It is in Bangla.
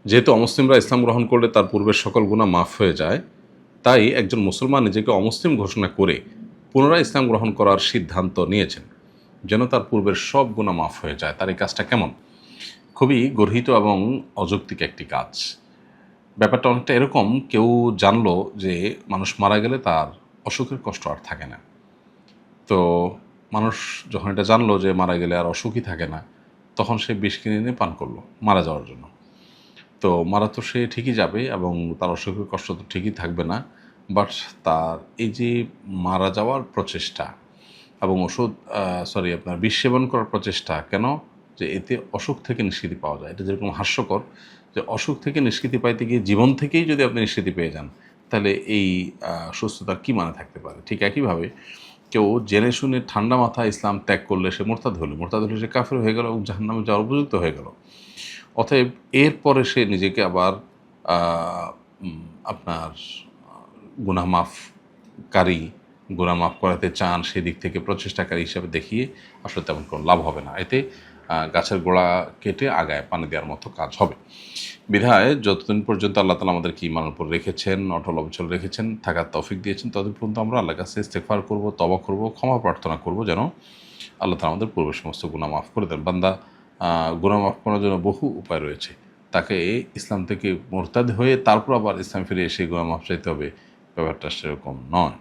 যেহেতু অমুসলিমরা ইসলাম গ্রহণ করলে তার পূর্বের সকল গুনাহ মাফ হয়ে যায়, তাই একজন মুসলমান নিজেকে অমুসলিম ঘোষণা করে পুনরায় ইসলাম গ্রহণ করার সিদ্ধান্ত নিয়েছেন যেন তার পূর্বের সব গুনাহ মাফ হয়ে যায়। তার এই কাজটা কেমন? খুবই গর্হিত এবং অযৌক্তিক একটি কাজ। ব্যাপারটা অনেকটা এরকম, কেউ জানলো যে মানুষ মারা গেলে তার অসুখের কষ্ট আর থাকে না। তো মানুষ যখন এটা জানলো যে মারা গেলে আর অসুখই থাকে না, তখন সে বিষ কিনে এনে পান করলো মারা যাওয়ার জন্য। তো মারা তো সে ঠিকই যাবে এবং তার অসুখের কষ্ট তো ঠিকই থাকবে না। বাট তার এই যে মারা যাওয়ার প্রচেষ্টা এবং আপনার বিষ সেবন করার প্রচেষ্টা কেন? যে এতে অসুখ থেকে নিষ্কৃতি পাওয়া যায়। এটা যেরকম হাস্যকর যে অসুখ থেকে নিষ্কৃতি পাইতে গিয়ে জীবন থেকেই যদি আপনি নিষ্কৃতি পেয়ে যান, তাহলে এই সুস্থতার কী মানে থাকতে পারে? ঠিক একইভাবে কেউ জেনে শুনে ঠান্ডা মাথায় ইসলাম ত্যাগ করলে সে মোরতাদ হলো। মোরতাদ হলে সে কাফের হয়ে গেল এবং জাহান্নামে যাওয়ার উপযুক্ত হয়ে গেল। অতএব এরপরে সে নিজেকে আবার আ আপনার গুনাহ মাফকারী, গুনাহ মাফ করাতে চান সেদিক থেকে প্রচেষ্টাকারী হিসেবে দেখিয়ে আসলে তেমন কোনো লাভ হবে না। এতে গাছের গোড়া কেটে আগায় পানি দেওয়ার মতো কাজ হবে। বিধায় যতদিন পর্যন্ত আল্লাহ তাআলা আমাদেরকে ঈমানের উপর রেখেছেন, অটল অবিচল রেখেছেন, থাকার তৌফিক দিয়েছেন, ততদিন পর্যন্ত আমরা আল্লাহর কাছে ইস্তেগফার করব, তওবা করব, ক্ষমা প্রার্থনা করব যেন আল্লাহ তাআলা আমাদের পূর্বের সমস্ত গুনাহ মাফ করে দেন। বান্দা গুনাহ মাফ করার জন্য বহু উপায় রয়েছে। তাকে ইসলাম থেকে মোরতাদ হয়ে তারপর আবার ইসলাম ফিরে এসে গুনাহ মাফ চাইতে হবে, ব্যাপারটা সেরকম নয়।